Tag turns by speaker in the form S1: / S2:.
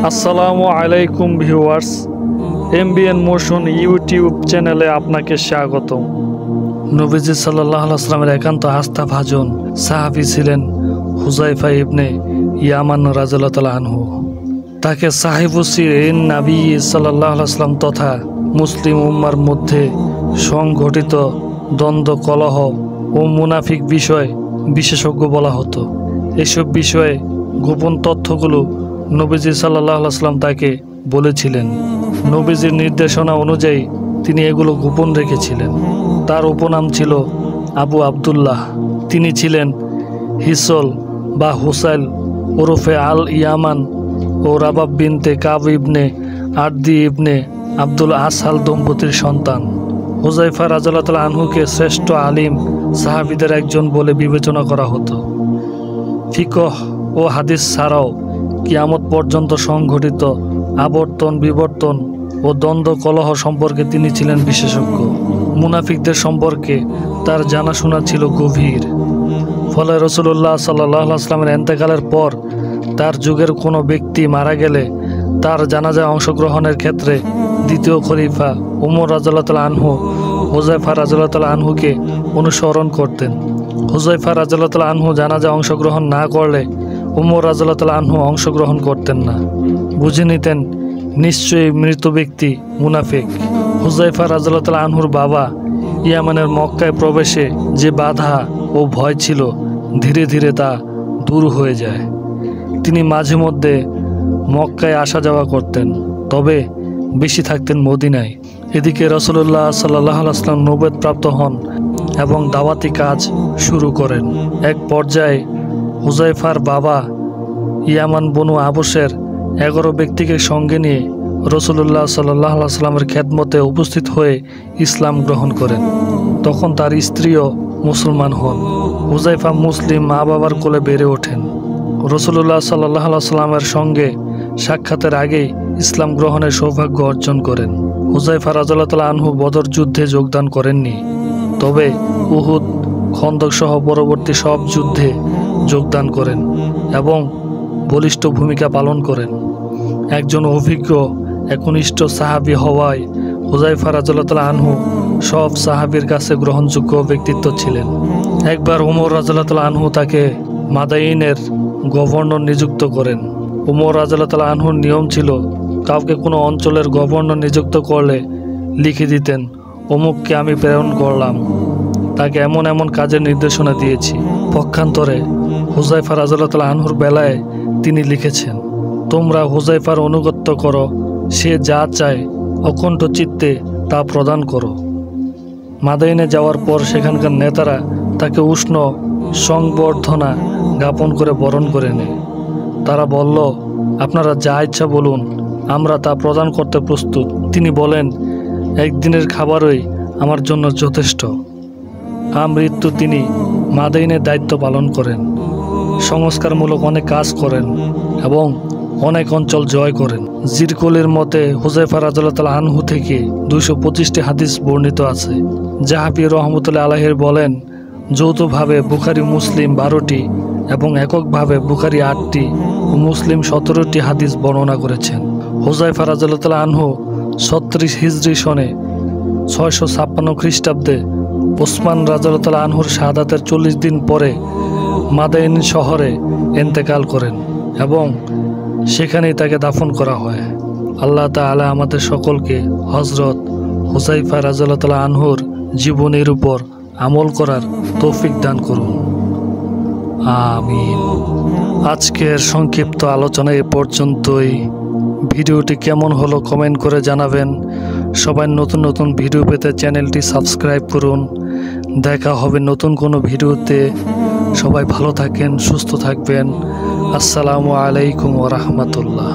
S1: আসসালামু আলাইকুম viewers, MBN motion YouTube চ্যানেলে আপনাকে স্বাগতম। নবীজি সাল্লাল্লাহু আলাইহি ওয়াসাল্লামের একান্ত আস্থাভাজন সাহাবী ছিলেন হুযায়ফা ইবনে ইয়ামান রাদিয়াল্লাহু তাআলা আনহু। তাকে সাহিবুস সিরিন নবী সাল্লাল্লাহু আলাইহি ওয়াসাল্লাম তথা মুসলিম উম্মার মধ্যে সংঘটিত দ্বন্দ্ব, কলহ ও মুনাফিক বিষয় বিশেষজ্ঞ বলা হতো। এসব বিষয়ে গোপন তথ্যগুলো নবীজি সাল্লাল্লাহু আলাইহি ওয়াসাল্লাম তাকে বলেছিলেন। নবীজির নির্দেশনা অনুযায়ী তিনি এগুলো গোপন রেখেছিলেন। তার উপনাম ছিল আবু আবদুল্লাহ। তিনি ছিলেন হিসল বা হুসাইল ওরফে আল ইয়ামান ও রাবাব বিনতে কাব ইবনে আরদি ইবনে আব্দুল আসহাল দম্পতির সন্তান। হুযায়ফা রাদিয়াল্লাহু তাআলা আনহুকে শ্রেষ্ঠ আলিম সাহাবীদের একজন বলে বিবেচনা করা হতো। ফিকহ ও হাদিস ছাড়াও কিয়ামত পর্যন্ত সংঘটিত আবর্তন, বিবর্তন ও দ্বন্দ্ব, কলহ সম্পর্কে তিনি ছিলেন বিশেষজ্ঞ। মুনাফিকদের সম্পর্কে তার জানাশোনা ছিল গভীর। ফলে রাসূলুল্লাহ সাল্লাল্লাহু আলাইহি ওয়াসাল্লামের ইন্তেকালের পর তার যুগের কোনো ব্যক্তি মারা গেলে তার জানাজায় অংশগ্রহণের ক্ষেত্রে দ্বিতীয় খলিফা ওমর রাদিয়াল্লাহু তাআলা আনহু হুযায়ফা রাদিয়াল্লাহু তাআলা আনহুকে অনুসরণ করতেন। হুযায়ফা রাদিয়াল্লাহু তাআলা আনহু জানাজায় অংশগ্রহণ না করলে ওমর রাদিয়াল্লাহু তাআলা আনহু অংশগ্রহণ করতেন না। বুঝে নিতেন নিশ্চয়ই মৃত ব্যক্তি মুনাফিক। হুযায়ফা রাদিয়াল্লাহু তাআলা আনহুর বাবা ইয়ামানের মক্কায় প্রবেশে যে বাধা ও ভয় ছিল, ধীরে ধীরে তা দূর হয়ে যায়। তিনি মাঝে মধ্যে মক্কায় আসা যাওয়া করতেন, তবে বেশি থাকতেন মদিনায়। এদিকে রাসূলুল্লাহ সাল্লাল্লাহু আলাইহি ওয়াসাল্লাম নবুয়ত প্রাপ্ত হন এবং দাওয়াতি কাজ শুরু করেন। এক পর্যায়ে হুযায়ফার বাবা ইয়ামান বনু আবসের 11 ব্যক্তিকে সঙ্গে নিয়ে রাসূলুল্লাহ সাল্লাল্লাহু আলাইহি ওয়াসাল্লামের খেদমতে উপস্থিত হয়ে ইসলাম গ্রহণ করেন। তখন তার স্ত্রীও মুসলমান হন। হুযায়ফা মুসলিম মা বাবার কোলে বেড়ে ওঠেন। রাসূলুল্লাহ সাল্লাল্লাহু আলাইহি ওয়াসাল্লামের সঙ্গে সাক্ষাতের আগেই ইসলাম গ্রহণের সৌভাগ্য অর্জন করেন। হুযায়ফা রাদিয়াল্লাহু তাআলা আনহু বদর যুদ্ধে যোগদান করেননি, তবে উহুদ, খন্দক সহ পরবর্তী সব যুদ্ধে যোগদান করেন এবং বলিষ্ঠ ভূমিকা পালন করেন। একজন অভিজ্ঞ একনিষ্ঠ সাহাবী হওয়ায় হুযায়ফা রাদিয়াল্লাহু তাআলা আনহু সব সাহাবীর কাছে গ্রহণযোগ্য ব্যক্তিত্ব ছিলেন। একবার ওমর রাদিয়াল্লাহু তাআলা আনহু তাকে মাদাইনের গভর্নর নিযুক্ত করেন। ওমর রাদিয়াল্লাহু তাআলা আনহুর নিয়ম ছিল কাউকে কোনো অঞ্চলের গভর্নর নিযুক্ত করলে লিখে দিতেন, অমুককে আমি প্রেরণ করলাম, তাকে এমন এমন কাজের নির্দেশনা দিয়েছি। পক্ষান্তরে হুযায়ফা রাদিয়াল্লাহু তাআলা আনহুর বেলায় তিনি লিখেছেন, তোমরা হুযায়ফার অনুগত্য করো, সে যা চায় অকণ্ঠ চিত্তে তা প্রদান করো। মাদাইনে যাওয়ার পর সেখানকার নেতারা তাকে উষ্ণ সংবর্ধনা জ্ঞাপন করে বরণ করে নেয়। তারা বলল, আপনারা যা ইচ্ছা বলুন, আমরা তা প্রদান করতে প্রস্তুত। তিনি বলেন, একদিনের খাবারই আমার জন্য যথেষ্ট। আমৃত্যু তিনি মাদাইনের দায়িত্ব পালন করেন, সংস্কারমূলক অনেক কাজ করেন এবং অনেক অঞ্চল জয় করেন। জিরকলির মতে হুযায়ফা রাদিয়াল্লাহু তাআলা আনহু থেকে 225টি হাদিস বর্ণিত আছে। জাহাবি রহমতুল্লাহ আলাইহি বলেন, যৌথভাবে বুখারী মুসলিম 12টি এবং এককভাবে বুখারী 8টি ও মুসলিম 17টি হাদিস বর্ণনা করেছেন। হুযায়ফা রাদিয়াল্লাহু তাআলা আনহু 36 হিজরি সনে 656 খ্রিস্টাব্দে ওসমান রাদিয়াল্লাহু তাআলা আনহুর শাহাদাতের 40 দিন পরে মাদাইন শহরে ইন্তেকাল করেন এবং সেখানেই তাকে দাফন করা হয়। আল্লাহ তাআলা আমাদের সকলকে হযরত হুযায়ফা রাদিয়াল্লাহু তাআলা আনহুর জীবনের উপর আমল করার তৌফিক দান করুন, আমিন। আজকের সংক্ষিপ্ত আলোচনা এ পর্যন্তই। ভিডিওটি কেমন হলো কমেন্ট করে জানাবেন। সবাই নতুন নতুন ভিডিও পেতে চ্যানেলটি সাবস্ক্রাইব করুন। দেখা হবে নতুন কোনো ভিডিওতে। সবাই ভালো থাকেন, সুস্থ থাকবেন। আসসালামু আলাইকুম ওয়া রাহমাতুল্লাহ।